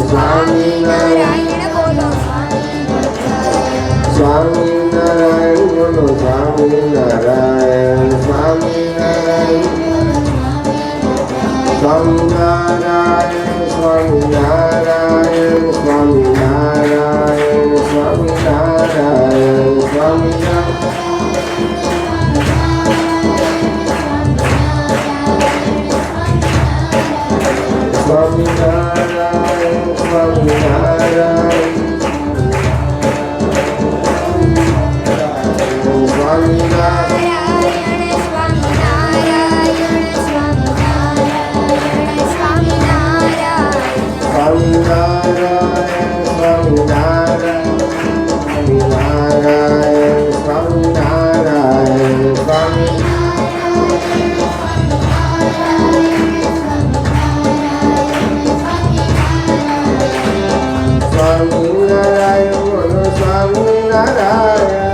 સ્વામિનારાયણ બોલો સ્વામિનારાયણ બોલો સ્વામિનારાયણ સ્વામિનારાયણ સ્વામિનારાયણ સ્વામિનારાયણ સ્વામિનારાયણ સ્વામિનારાયણ સ્વામિનારાયણ સ્વામિનારાયણ સ્વામિનારાયણ બોલો સ્વામિનારાયણ